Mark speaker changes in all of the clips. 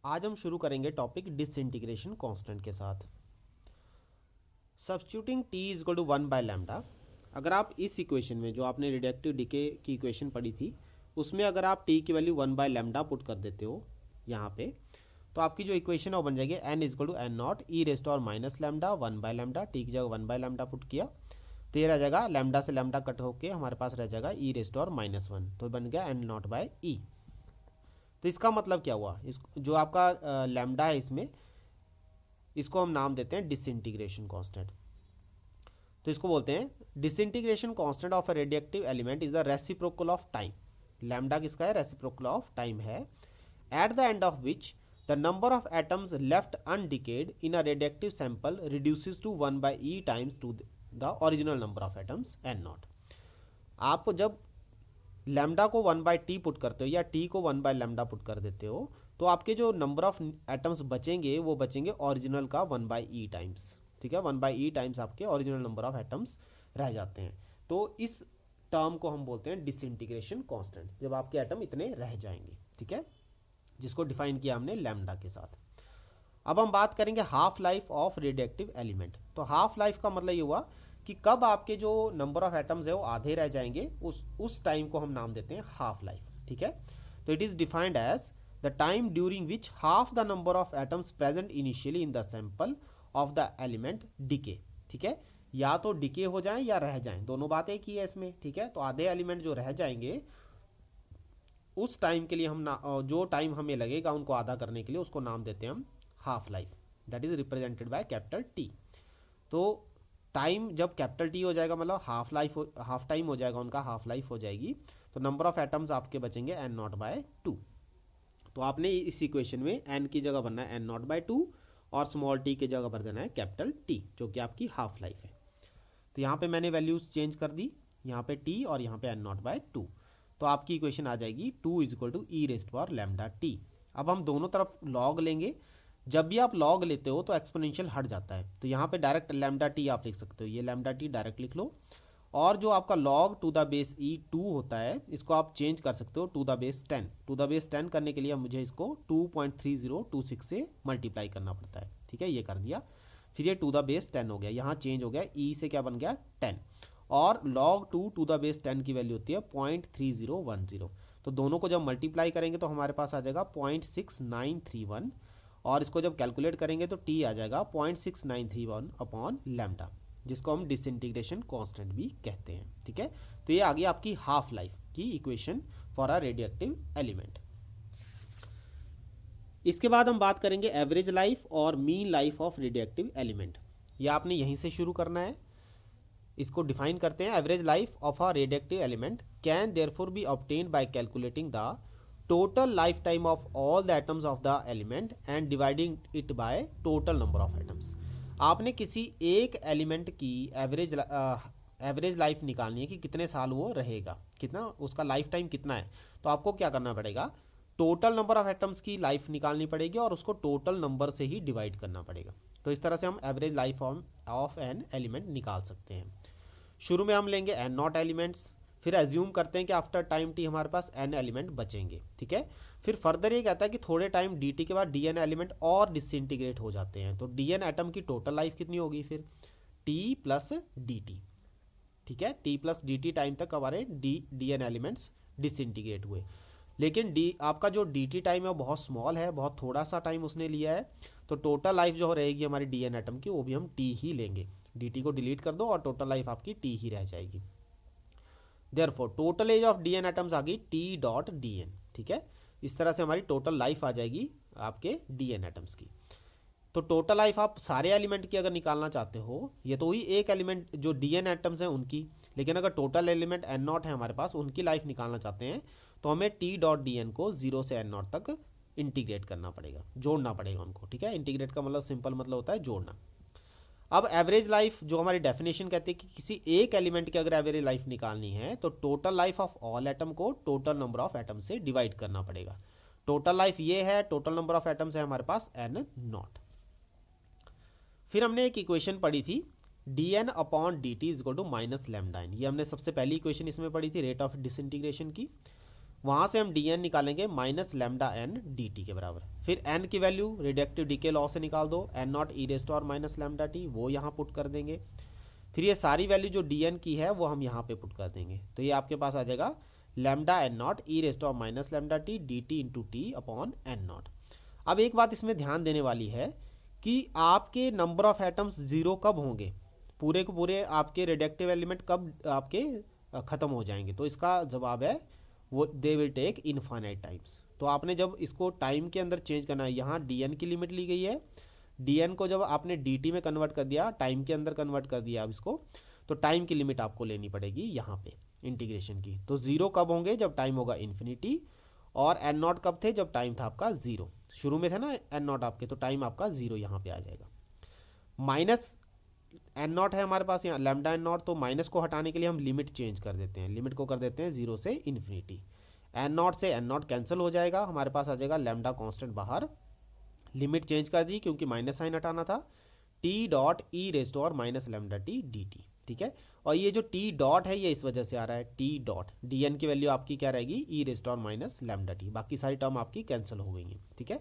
Speaker 1: आज हम शुरू करेंगे टॉपिक डिसइंटीग्रेशन कांस्टेंट के साथ। Substituting t is equal to 1 by lambda. अगर आप इस इक्वेशन में जो आपने रेडिएक्टिव डिके की इक्वेशन पढ़ी थी उसमें अगर आप t की वैल्यू 1 बाय लैम्डा पुट कर देते हो यहाँ पे, तो आपकी जो इक्वेशन है वो बन जाएगी n is equal to N naught e raise to power minus lambda 1 by lambda. t की जगह 1 बाय लैम्डा पुट किया तो ये रह जाएगा लैम्डा से लैम्डा कट होके हमारे पास रह जाएगा e raise to power minus 1, तो बन गया एन नॉट बाय ई। तो इसका मतलब क्या हुआ, इस जो आपका लैम्डा है इसमें इसको हम नाम देते हैं डिसइंटीग्रेशन कांस्टेंट। तो इसको बोलते हैं disintegration constant of a radioactive element is the reciprocal of time. Lambda किसका है, रेसिप्रोकल ऑफ टाइम है। At the end of which the number of atoms left undecayed in a radioactive sample reduces to 1 by E times to the original number of atoms N naught. आप जब lambda को 1 bye T put करते हो या T को 1 by lambda put कर देते हो तो आपके जो नंबर ऑफ एटम्स बचेंगे वो बचेंगे ओरिजिनल का 1 बाय ई टाइम्स। ठीक है, 1 बाय ई टाइम्स आपके ओरिजिनल नंबर ऑफ एटम्स रह जाते हैं। तो इस टर्म को हम बोलते हैं डिसइंटीग्रेशन कांस्टेंट, जब आपके एटम इतने रह जाएंगे। ठीक है, जिसको डिफाइन किया हमने लैम्डा के साथ। अब हम बात करेंगे half life of radioactive element. तो हाफ लाइफ का मतलब ये हुआ कि कब आपके जो नंबर ऑफ एटम्स है वो आधे रह जाएंगे, उस टाइम को हम नाम देते हैं हाफ लाइफ। ठीक है, तो it is defined as the time during which half the number of atoms present initially in the sample of the element decay. ठीक है, या तो डिके हो जाएं या रह जाएं, दोनों बातें एक ही है इसमें। ठीक है, तो आधे एलिमेंट जो रह जाएंगे उस टाइम के लिए हम जो टाइम हमें लगेगा उनको आधा करने के लिए उसको नाम देते हैं हम half life. That is represented by capital T. तो टाइम जब कैपिटल टी हो जाएगा मतलब हाफ टाइम हो जाएगा, उनका हाफ लाइफ हो जाएगी, तो नंबर ऑफ एटम्स आपके बचेंगे एन नॉट बाय 2। तो आपने इस इक्वेशन में एन की जगह बनना है एन नॉट बाय 2 और स्मॉल टी की जगह भर देना है कैपिटल टी, जो कि आपकी हाफ लाइफ है। तो यहाँ पे मैंने वैल्यूज चेंज कर दी, यहाँ पे टी और यहाँ पे एन नॉट बाय 2। तो आपकी इक्वेशन आ जाएगी 2 is equal to e raise to power lambda t. अब हम दोनों तरफ लॉग लेंगे। जब भी आप लॉग लेते हो तो एक्सपोनेंशियल हट जाता है, तो यहाँ पे डायरेक्ट लैम्डा टी आप लिख सकते हो, ये लैम्डा टी डायरेक्ट लिख लो। और जो आपका log to the base e 2 होता है इसको आप चेंज कर सकते हो to the base 10। To the base 10 करने के लिए मुझे इसको 2.3026 से मल्टीप्लाई करना पड़ता है। ठीक है, ये कर दिया, फिर ये टू द बेस 10 हो गया, यहाँ चेंज हो गया ई से क्या बन गया 10, और log 2 टू द बेस 10 की वैल्यू होती है 0.3010। तो दोनों को जब मल्टीप्लाई करेंगे तो हमारे पास आ जाएगा 0.6931, और इसको जब कैलकुलेट करेंगे तो t आ जाएगा 0.6931 अपॉन लैम्डा, जिसको हम डिसइंटीग्रेशन कांस्टेंट भी कहते हैं। ठीक है, तो ये आ गई आपकी हाफ लाइफ की equation for a radioactive element. इसके बाद हम बात करेंगे एवरेज लाइफ और mean life of radioactive element. ये आपने यहीं से शुरू करना है। इसको डिफाइन करते हैं, average life of a radioactive element can therefore B obtained by calculating the total lifetime of all the atoms of the element and dividing it by total number of atoms। आपने किसी एक element की average life निकालनी है कि कितने साल वो रहेगा, कितना उसका लाइफ टाइम कितना है। तो आपको क्या करना पड़ेगा, टोटल नंबर ऑफ एटम्स की लाइफ निकालनी पड़ेगी और उसको टोटल नंबर से ही डिवाइड करना पड़ेगा। तो इस तरह से हम average life of an element निकाल सकते हैं। शुरू में हम लेंगे एन नॉट एलिमेंट्स, फिर एज्यूम करते हैं कि आफ्टर टाइम टी हमारे पास एन एलिमेंट बचेंगे। ठीक है, फिर फर्दर ये कहता है कि थोड़े टाइम डी टी के बाद डी एन एलिमेंट और डिसइंटीग्रेट हो जाते हैं, तो डी एन एटम की टोटल लाइफ कितनी होगी फिर टी प्लस डी टी। ठीक है, T plus D T time तक हमारे डी एन एलिमेंट्स डिसइंटीग्रेट हुए, लेकिन आपका जो डी टी टाइम है वो बहुत स्मॉल है, बहुत थोड़ा सा टाइम उसने लिया है, तो टोटल लाइफ जो रहेगी हमारी डी एन एटम की वो भी हम टी ही लेंगे। डी टी को डिलीट कर दो और टोटल लाइफ आपकी टी ही रह जाएगी। Therefore, total age of D N atoms आ गई टी डॉट डी एन। ठीक है, इस तरह से हमारी टोटल लाइफ आ जाएगी आपके डी एन एटम्स की। तो टोटल लाइफ आप सारे एलिमेंट की अगर निकालना चाहते हो, ये तो हुई एक एलिमेंट जो डी एन एटम्स हैं उनकी, लेकिन अगर टोटल एलिमेंट एन नॉट है हमारे पास उनकी लाइफ निकालना चाहते हैं तो हमें टी डॉट डी एन को 0 से एन नॉट तक इंटीग्रेट करना पड़ेगा, जोड़ना पड़ेगा उनको। ठीक है, इंटीग्रेट का मतलब सिंपल मतलब होता है जोड़ना। अब एवरेज लाइफ जो हमारी डेफिनेशन कहती है कि किसी एक एलिमेंट की अगर एवरेज लाइफ निकालनी है तो total life of all atom को टोटल नंबर ऑफ एटम से डिवाइड करना पड़ेगा। टोटल लाइफ ये है, टोटल नंबर ऑफ एटम्स है हमारे पास एन नॉट। फिर हमने एक इक्वेशन पढ़ी थी d N upon d t is equal to minus lambda N. ये हमने सबसे पहली इक्वेशन इसमें पढ़ी थी रेट ऑफ डिसइंटीग्रेशन की। वहाँ से हम डी एन निकालेंगे minus lambda N d t के बराबर। फिर एन की वैल्यू रिडक्टिव डीके लॉ से निकाल दो, N naught e raise to power minus lambda t, वो यहाँ पुट कर देंगे। फिर ये सारी वैल्यू जो डी एन की है वो हम यहाँ पे पुट कर देंगे, तो ये आपके पास आ जाएगा lambda N naught e raise to power minus lambda t d t into t upon N naught. अब एक बात इसमें ध्यान देने वाली है कि आपके नंबर ऑफ एटम्स जीरो कब होंगे, पूरे के पूरे आपके रेडिएक्टिव एलिमेंट कब आपके ख़त्म हो जाएंगे। तो इसका जवाब है वो they will take infinite times. तो आपने जब इसको टाइम के अंदर चेंज करना है, यहाँ डी एन की लिमिट ली गई है, डी एन को जब आपने डी टी में कन्वर्ट कर दिया, टाइम के अंदर कन्वर्ट कर दिया अब इसको, तो टाइम की लिमिट आपको लेनी पड़ेगी यहाँ पे इंटीग्रेशन की। तो जीरो कब होंगे, जब टाइम होगा इन्फिनिटी, और एन नॉट कब थे, जब टाइम था आपका जीरो। शुरू में थे ना एन नॉट आपके, तो टाइम आपका जीरो यहाँ पे आ जाएगा। माइनस एन नॉट है हमारे पास यहाँ लैम्डा एन नॉट, तो माइनस को हटाने के लिए हम लिमिट चेंज कर देते हैं, लिमिट को कर देते हैं जीरो से इन्फिनिटी। एन नॉट से एन नॉट कैंसिल हो जाएगा, हमारे पास आ जाएगा लैम्डा कांस्टेंट बाहर, लिमिट चेंज कर दी क्योंकि माइनस साइन हटाना था, t dot e raise to power minus lambda t d t. ठीक है, और ये जो टी डॉट है ये इस वजह से आ रहा है, टी डॉट डी एन की वैल्यू आपकी क्या रहेगी, e raise to power minus lambda t, बाकी सारी टर्म आपकी कैंसिल हो गई हैं। ठीक है,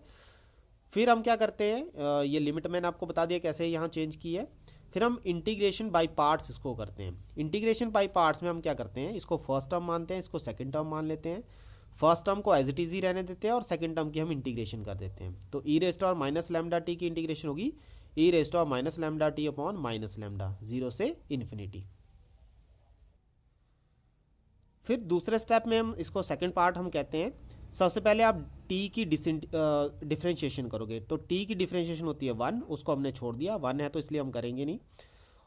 Speaker 1: फिर हम क्या करते हैं, ये लिमिट मैंने आपको बता दिया कैसे यहाँ चेंज की है। फिर हम इंटीग्रेशन बाय पार्ट्स इसको करते हैं। इंटीग्रेशन बाय पार्ट्स में हम क्या करते हैं, इसको फर्स्ट टर्म मानते हैं, इसको सेकंड टर्म मान लेते हैं, फर्स्ट टर्म को एज इट इज ही रहने देते हैं और सेकंड टर्म की हम इंटीग्रेशन कर देते हैं। तो e raise to power minus lambda t की इंटीग्रेशन होगी e raise to power minus lambda t upon minus lambda, zero से इन्फिनिटी। फिर दूसरे स्टेप में हम इसको सेकंड पार्ट हम कहते हैं। सबसे पहले आप t की डिफ्रेंशिएशन करोगे, तो t की डिफ्रेंशिएशन होती है 1, उसको हमने छोड़ दिया, 1 है तो इसलिए हम करेंगे नहीं।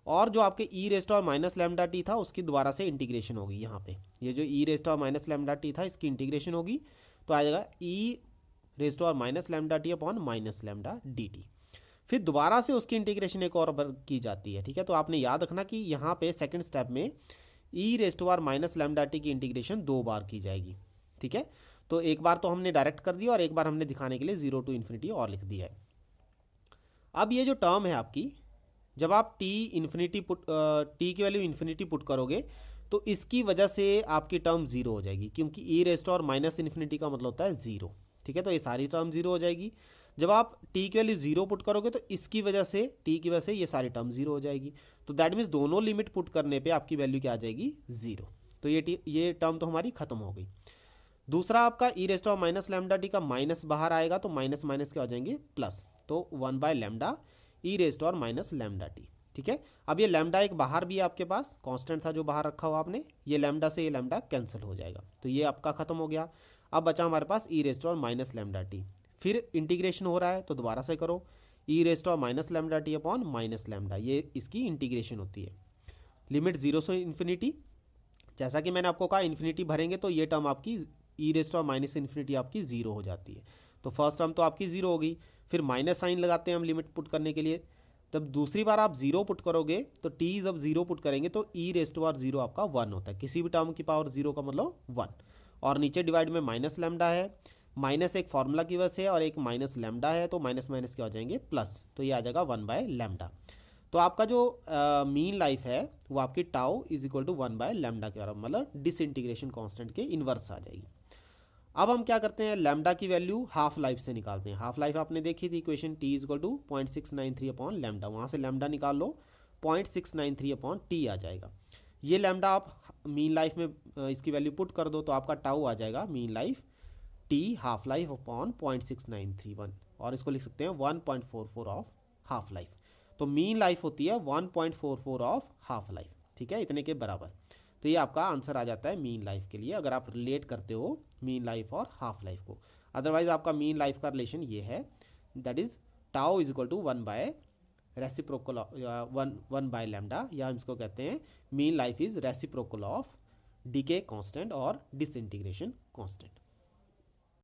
Speaker 1: और जो आपके e raise to power minus lambda t था उसकी दोबारा से इंटीग्रेशन होगी यहाँ पे, ये जो e raise to power minus lambda t था इसकी इंटीग्रेशन होगी, तो आ जाएगा e raise to power minus lambda t upon minus lambda d t. फिर दोबारा से उसकी इंटीग्रेशन एक और बार की जाती है। ठीक है, तो आपने याद रखना कि यहाँ पे सेकेंड स्टेप में e raise to power minus lambda t की इंटीग्रेशन 2 बार की जाएगी। ठीक है, तो एक बार तो हमने डायरेक्ट कर दिया और एक बार हमने दिखाने के लिए जीरो टू इन्फिनिटी और लिख दिया है। अब ये जो टर्म है आपकी, जब आप टी इन्फिनिटी पुट टी की वैल्यू इन्फिनिटी पुट करोगे तो इसकी वजह से आपकी टर्म जीरो हो जाएगी, क्योंकि e raise to power minus infinity का मतलब होता है जीरो। ठीक है, तो ये सारी टर्म जीरो हो जाएगी। जब आप टी की वैल्यू जीरो पुट करोगे तो इसकी वजह से टी की वजह से ये सारी टर्म जीरो हो जाएगी। तो दैट मीन्स दोनों लिमिट पुट करने पे आपकी वैल्यू क्या आ जाएगी, जीरो। तो ये टर्म तो हमारी खत्म हो गई। दूसरा आपका e raise to power minus lambda t का माइनस बाहर आएगा, तो माइनस माइनस क्या हो जाएंगे, प्लस, तो 1 by lambda e raise to power minus lambda t. ठीक है, अब ये लैम्डा एक बाहर भी है आपके पास, कांस्टेंट था जो बाहर रखा हुआ आपने, ये लैम्डा से ये लैम्डा कैंसिल हो जाएगा, तो ये आपका खत्म हो गया। अब बचा हमारे पास e raise to power minus lambda t, फिर इंटीग्रेशन हो रहा है तो दोबारा से करो, e raise to power minus lambda t upon minus lambda, ये इसकी इंटीग्रेशन होती है, लिमिट जीरो से इन्फिनिटी। जैसा कि मैंने आपको कहा इन्फिनिटी भरेंगे तो ये टर्म आपकी e raise to power minus infinity आपकी जीरो हो जाती है, तो फर्स्ट टर्म तो आपकी जीरो हो गई। फिर माइनस साइन लगाते हैं हम लिमिट पुट करने के लिए, तब दूसरी बार आप जीरो पुट करोगे तो टी जब जीरो पुट करेंगे तो e raise to power zero आपका 1 होता है, किसी भी टर्म की पावर जीरो का मतलब 1, और नीचे डिवाइड में माइनस लैम्डा है, माइनस एक फार्मूला की वजह से और एक माइनस लैम्डा है, तो माइनस माइनस क्या हो जाएंगे, प्लस, तो ये आ जाएगा 1 बाय लैम्डा। तो आपका जो मीन लाइफ है वो आपकी tau is equal to 1 by lambda के बराबर, मतलब डिसइंटीग्रेशन कांस्टेंट के इन्वर्स आ जाएगी। अब हम क्या करते हैं, लैम्डा की वैल्यू हाफ लाइफ से निकालते हैं। हाफ लाइफ आपने देखी थी equation, t is equal to 0.693 upon lambda, वहाँ से लैम्डा निकाल लो, 0.693 अपॉन टी आ जाएगा। ये लैम्डा आप मीन लाइफ में इसकी वैल्यू पुट कर दो तो आपका टाउ आ जाएगा mean life T half life upon 0.6931, और इसको लिख सकते हैं 1.44 ऑफ हाफ लाइफ। तो मीन लाइफ होती है 1.44 ऑफ हाफ लाइफ। ठीक है, इतने के बराबर। तो ये आपका आंसर आ जाता है मीन लाइफ के लिए, अगर आप रिलेट करते हो मीन लाइफ और हाफ लाइफ को। अदरवाइज आपका मीन लाइफ का रिलेशन ये है, that is tau is equal to 1 by reciprocal 1 by lambda, या हम इसको कहते हैं mean life is reciprocal of decay constant और डिसइंटीग्रेशन कांस्टेंट।